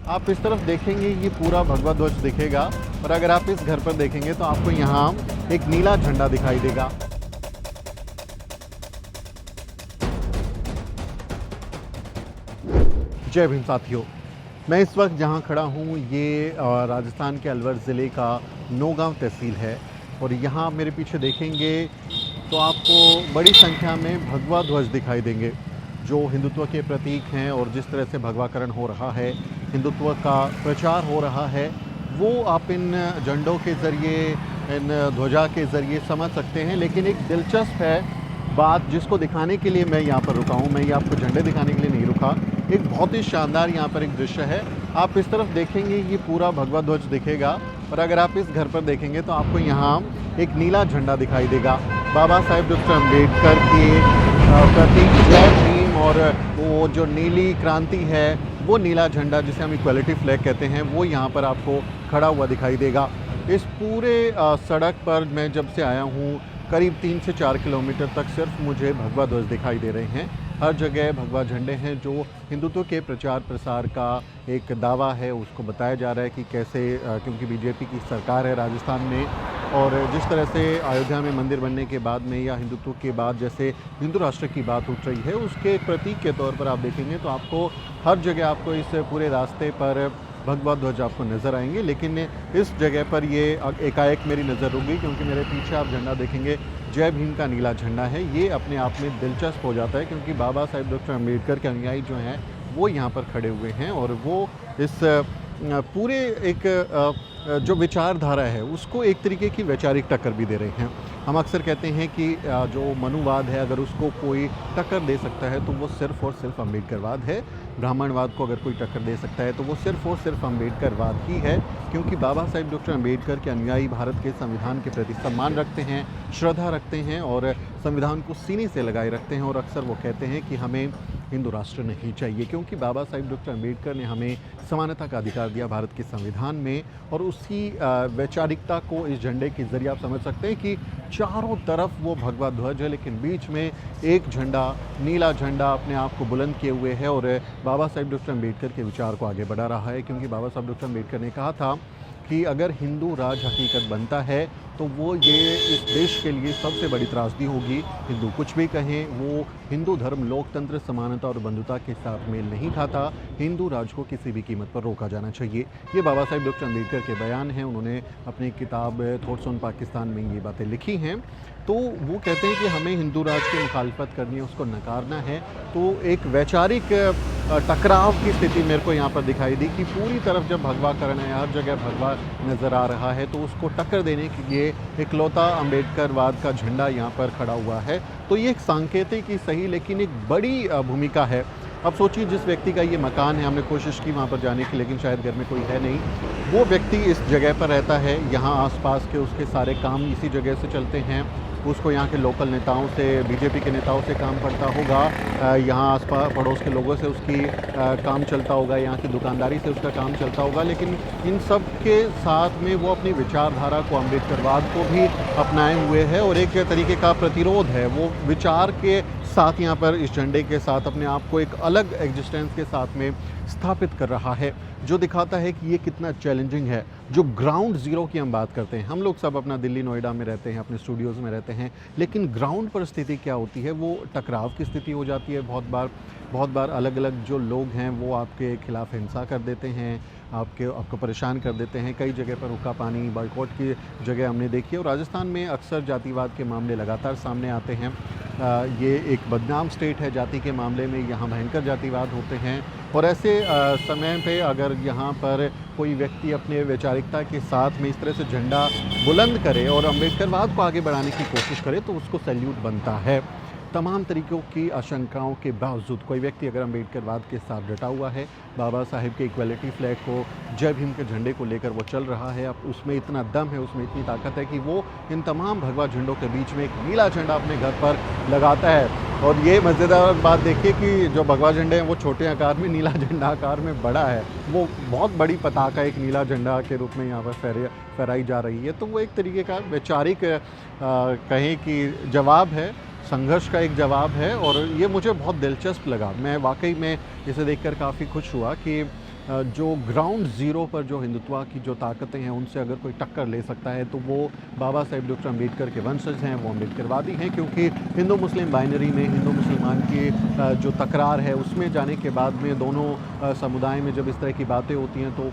आप इस तरफ देखेंगे ये पूरा भगवा ध्वज दिखेगा और अगर आप इस घर पर देखेंगे तो आपको यहाँ एक नीला झंडा दिखाई देगा। जय भीम साथियों, मैं इस वक्त जहाँ खड़ा हूँ ये राजस्थान के अलवर ज़िले का नौगांव तहसील है और यहाँ मेरे पीछे देखेंगे तो आपको बड़ी संख्या में भगवा ध्वज दिखाई देंगे जो हिंदुत्व के प्रतीक हैं। और जिस तरह से भगवाकरण हो रहा है, हिंदुत्व का प्रचार हो रहा है, वो आप इन झंडों के ज़रिए, इन ध्वजा के ज़रिए समझ सकते हैं। लेकिन एक दिलचस्प है बात जिसको दिखाने के लिए मैं यहाँ पर रुका हूँ। मैं ये आपको झंडे दिखाने के लिए नहीं रुका। एक बहुत ही शानदार यहाँ पर एक दृश्य है। आप इस तरफ देखेंगे ये पूरा भगवा ध्वज दिखेगा और अगर आप इस घर पर देखेंगे तो आपको यहाँ एक नीला झंडा दिखाई देगा। बाबा साहेब डॉक्टर अम्बेडकर के प्रतीक जय भीम और वो जो नीली क्रांति है, वो नीला झंडा जिसे हम इक्वलिटी फ्लैग कहते हैं, वो यहाँ पर आपको खड़ा हुआ दिखाई देगा। इस पूरे सड़क पर मैं जब से आया हूँ करीब 3 से 4 किलोमीटर तक सिर्फ मुझे भगवा ध्वज दिखाई दे रहे हैं। हर जगह भगवा झंडे हैं जो हिंदुत्व के प्रचार प्रसार का एक दावा है। उसको बताया जा रहा है कि कैसे, क्योंकि बीजेपी की सरकार है राजस्थान में और जिस तरह से अयोध्या में मंदिर बनने के बाद में या हिंदुत्व के बाद जैसे हिंदू राष्ट्र की बात उठ रही है, उसके प्रतीक के तौर पर आप देखेंगे तो आपको हर जगह आपको इस पूरे रास्ते पर भगवा ध्वज आपको नज़र आएंगे। लेकिन इस जगह पर ये एकाएक मेरी नज़र रुक गई क्योंकि मेरे पीछे आप झंडा देखेंगे जय भीम का नीला झंडा है। ये अपने आप में दिलचस्प हो जाता है क्योंकि बाबा साहेब डॉक्टर अम्बेडकर के अनुयायी जो हैं वो यहाँ पर खड़े हुए हैं और वो इस पूरे एक जो विचारधारा है उसको एक तरीके की वैचारिक टक्कर भी दे रहे हैं। हम अक्सर कहते हैं कि जो मनुवाद है अगर उसको कोई टक्कर दे सकता है तो वो सिर्फ़ और सिर्फ अम्बेडकरवाद है। ब्राह्मणवाद को अगर कोई टक्कर दे सकता है तो वो सिर्फ़ और सिर्फ अम्बेडकरवाद ही है, क्योंकि बाबा साहेब डॉक्टर अम्बेडकर के अनुयायी भारत के संविधान के प्रति सम्मान रखते हैं, श्रद्धा रखते हैं और संविधान को सीने से लगाए रखते हैं। और अक्सर वो कहते हैं कि हमें हिंदू राष्ट्र नहीं चाहिए क्योंकि बाबा साहेब डॉक्टर अम्बेडकर ने हमें समानता का अधिकार दिया भारत के संविधान में। और उसी वैचारिकता को इस झंडे के ज़रिए आप समझ सकते हैं कि चारों तरफ वो भगवा ध्वज है लेकिन बीच में एक झंडा, नीला झंडा अपने आप को बुलंद किए हुए है और बाबा साहेब डॉक्टर अम्बेडकर के विचार को आगे बढ़ा रहा है। क्योंकि बाबा साहेब डॉक्टर अम्बेडकर ने कहा था कि अगर हिंदू राज हकीकत बनता है तो वो ये इस देश के लिए सबसे बड़ी त्रासदी होगी। हिंदू कुछ भी कहें, वो हिंदू धर्म लोकतंत्र, समानता और बंधुता के साथ मेल नहीं खाता। हिंदू राज को किसी भी कीमत पर रोका जाना चाहिए। ये बाबा साहेब डॉक्टर अम्बेडकर के बयान हैं। उन्होंने अपनी किताब थॉट्स ऑन पाकिस्तान में ये बातें लिखी हैं। तो वो कहते हैं कि हमें हिंदू राज की मुखालफत करनी है, उसको नकारना है। तो एक वैचारिक टकराव की स्थिति मेरे को यहाँ पर दिखाई दी कि पूरी तरफ जब भगवाकरण है, हर जगह भगवा नज़र आ रहा है, तो उसको टक्कर देने के लिए इकलौता अम्बेडकरवाद का झंडा यहाँ पर खड़ा हुआ है। तो ये एक सांकेतिक ही सही लेकिन एक बड़ी भूमिका है। अब सोचिए जिस व्यक्ति का ये मकान है, हमने कोशिश की वहाँ पर जाने की लेकिन शायद घर में कोई है नहीं, वो व्यक्ति इस जगह पर रहता है, यहाँ आसपास के उसके सारे काम इसी जगह से चलते हैं। उसको यहाँ के लोकल नेताओं से, बीजेपी के नेताओं से काम पड़ता होगा, यहाँ आसपास पड़ोस के लोगों से उसकी काम चलता होगा, यहाँ की दुकानदारी से उसका काम चलता होगा। लेकिन इन सब के साथ में वो अपनी विचारधारा को, अम्बेडकरवाद को भी अपनाए हुए है और एक तरीके का प्रतिरोध है। वो विचार के साथ यहाँ पर इस झंडे के साथ अपने आप को एक अलग एग्जिस्टेंस के साथ में स्थापित कर रहा है, जो दिखाता है कि ये कितना चैलेंजिंग है। जो ग्राउंड ज़ीरो की हम बात करते हैं, हम लोग सब अपना दिल्ली नोएडा में रहते हैं, अपने स्टूडियोज़ में रहते हैं, लेकिन ग्राउंड पर स्थिति क्या होती है, वो टकराव की स्थिति हो जाती है। बहुत बार अलग अलग जो लोग हैं वो आपके खिलाफ़ हिंसा कर देते हैं, आपको परेशान कर देते हैं। कई जगह पर हुक्का पानी, बॉयकॉट की जगह हमने देखी है और राजस्थान में अक्सर जातिवाद के मामले लगातार सामने आते हैं। ये एक बदनाम स्टेट है जाति के मामले में, यहाँ भयंकर जातिवाद होते हैं और ऐसे समय पे अगर यहाँ पर कोई व्यक्ति अपने वैचारिकता के साथ में इस तरह से झंडा बुलंद करे और अम्बेडकरवाद को आगे बढ़ाने की कोशिश करे तो उसको सैल्यूट बनता है। तमाम तरीक़ों की आशंकाओं के बावजूद कोई व्यक्ति अगर अम्बेडकरवाद के साथ डटा हुआ है, बाबा साहेब के इक्वलिटी फ्लैग को, जय भीम के झंडे को लेकर वो चल रहा है, अब उसमें इतना दम है, उसमें इतनी ताकत है कि वो इन तमाम भगवा झंडों के बीच में एक नीला झंडा अपने घर पर लगाता है। और ये मज़ेदार बात देखिए कि जो भगवा झंडे हैं वो छोटे आकार में, नीला झंडा आकार में बड़ा है। वो बहुत बड़ी पताका एक नीला झंडा के रूप में यहाँ पर फहराई जा रही है। तो वो एक तरीके का वैचारिक कहें कि जवाब है, संघर्ष का एक जवाब है और ये मुझे बहुत दिलचस्प लगा। मैं वाकई में इसे देखकर काफ़ी खुश हुआ कि जो ग्राउंड ज़ीरो पर जो हिंदुत्व की जो ताकतें हैं उनसे अगर कोई टक्कर ले सकता है तो वो बाबा साहेब डॉक्टर अम्बेडकर के वंशज हैं, वो अम्बेडकरवादी हैं। क्योंकि हिंदू मुस्लिम बाइनरी में हिंदू मुसलमान की जो तकरार है उसमें जाने के बाद में दोनों समुदाय में जब इस तरह की बातें होती हैं तो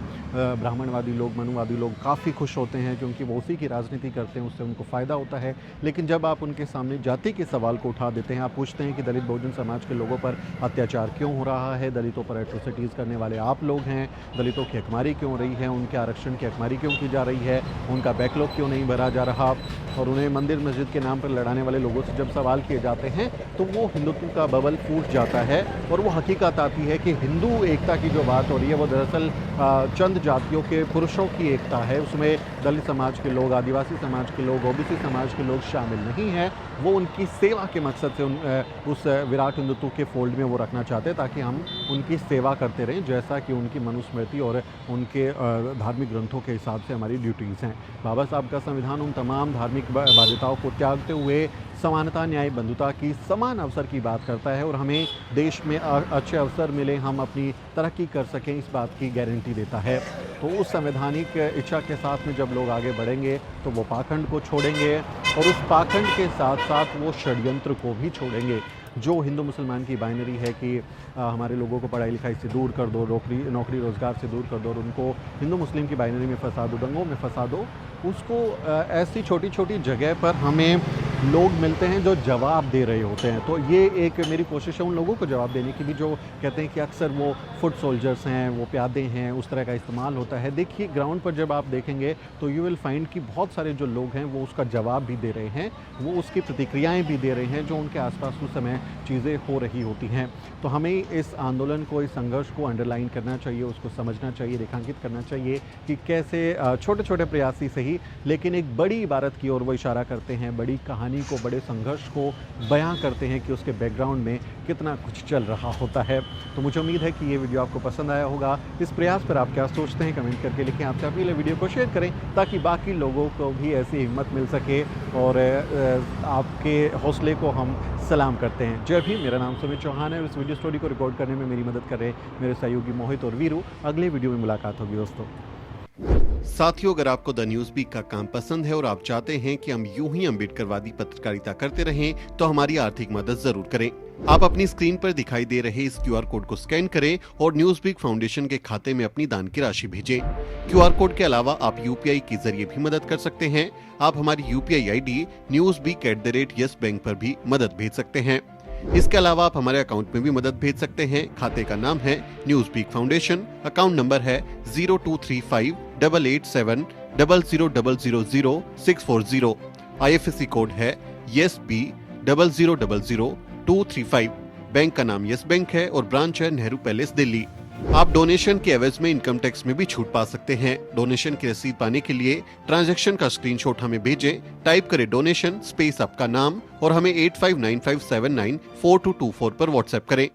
ब्राह्मणवादी लोग, मनुवादी लोग काफ़ी खुश होते हैं क्योंकि वो उसी की राजनीति करते हैं, उससे उनको फ़ायदा होता है। लेकिन जब आप उनके सामने जाति के सवाल को उठा देते हैं, आप पूछते हैं कि दलित बहुजन समाज के लोगों पर अत्याचार क्यों हो रहा है, दलितों पर एट्रोसिटीज़ करने वाले आप लोग हैं, दलितों की हकमारी क्यों हो रही है, उनके आरक्षण की हकमारी क्यों की जा रही है, उनका बैकलॉग क्यों नहीं भरा जा रहा, और उन्हें मंदिर मस्जिद के नाम पर लड़ाने वाले लोगों से जब सवाल किए जाते हैं तो वो हिंदुत्व का बबल फूट जाता है और वो हकीकत आती है कि हिंदू एकता की जो बात हो रही है वो दरअसल चंद जातियों के पुरुषों की एकता है। उसमें दलित समाज के लोग, आदिवासी समाज के लोग, ओबीसी समाज के लोग शामिल नहीं हैं। वो उनकी सेवा के मकसद से उस विराट हिंदुत्व के फोल्ड में वो रखना चाहते हैं ताकि हम उनकी सेवा करते रहें, जैसा कि उनकी मनुस्मृति और उनके धार्मिक ग्रंथों के हिसाब से हमारी ड्यूटीज़ हैं। बाबा साहब का संविधान उन तमाम धार्मिक बाध्यताओं को त्यागते हुए समानता, न्याय, बंधुता की समान अवसर की बात करता है और हमें देश में अच्छे अवसर मिले, हम अपनी तरक्की कर सकें, इस बात की गारंटी देता है। तो उस संवैधानिक इच्छा के साथ में जब लोग आगे बढ़ेंगे तो वो पाखंड को छोड़ेंगे और उस पाखंड के साथ साथ वो षड्यंत्र को भी छोड़ेंगे। जो हिंदू मुसलमान की बाइनरी है कि हमारे लोगों को पढ़ाई लिखाई से दूर कर दो, नौकरी रोज़गार से दूर कर दो और उनको हिंदू मुस्लिम की बाइनरी में फंसा दो, दंगों में फंसा दो, उसको ऐसी छोटी छोटी जगह पर हमें लोग मिलते हैं जो जवाब दे रहे होते हैं। तो ये एक मेरी कोशिश है उन लोगों को जवाब देने की भी जो कहते हैं कि अक्सर वो फुट सोल्जर्स हैं, वो प्यादे हैं, उस तरह का इस्तेमाल होता है। देखिए ग्राउंड पर जब आप देखेंगे तो यू विल फाइंड कि बहुत सारे जो लोग हैं वो उसका जवाब भी दे रहे हैं, वो उसकी प्रतिक्रियाएं भी दे रहे हैं जो उनके आसपास उस समय चीज़ें हो रही होती हैं। तो हमें इस आंदोलन को, इस संघर्ष को अंडरलाइन करना चाहिए, उसको समझना चाहिए, रेखांकित करना चाहिए कि कैसे छोटे छोटे प्रयास ही सही लेकिन एक बड़ी इबारत की ओर वो इशारा करते हैं, बड़ी कहानी को, बड़े संघर्ष को बयां करते हैं कि उसके बैकग्राउंड में कितना कुछ चल रहा होता है। तो मुझे उम्मीद है कि ये वीडियो आपको पसंद आया होगा। इस प्रयास पर आप क्या सोचते हैं कमेंट करके लिखें। आपसे अपील है वीडियो को शेयर करें ताकि बाकी लोगों को भी ऐसी हिम्मत मिल सके और आपके हौसले को हम सलाम करते हैं। जय भीम। मेरा नाम सुमित चौहान है और इस वीडियो स्टोरी को रिकॉर्ड करने में मेरी मदद कर रहे मेरे सहयोगी मोहित और वीरू। अगले वीडियो में मुलाकात होगी दोस्तों। साथियों, अगर आपको द न्यूज़ वीक का काम पसंद है और आप चाहते हैं कि हम यूं ही अम्बेडकरवादी पत्रकारिता करते रहें तो हमारी आर्थिक मदद जरूर करें। आप अपनी स्क्रीन पर दिखाई दे रहे इस QR कोड को स्कैन करें और न्यूज़ वीक फाउंडेशन के खाते में अपनी दान की राशि भेजें। QR कोड के अलावा आप UPI के जरिए भी मदद कर सकते हैं। आप हमारी UPI ID newsweek@yes bank पर भी मदद भेज सकते हैं। इसके अलावा आप हमारे अकाउंट में भी मदद भेज सकते हैं। खाते का नाम है news week foundation, account number है 02358800000640। IFSC कोड है YesB000235। बैंक का नाम यस बैंक है और ब्रांच है नेहरू पैलेस दिल्ली। आप डोनेशन के एवज में इनकम टैक्स में भी छूट पा सकते हैं। डोनेशन की रसीद पाने के लिए ट्रांजैक्शन का स्क्रीनशॉट हमें भेजें। टाइप करें डोनेशन स्पेस आपका नाम और हमें 8595794224 पर व्हाट्सएप करें।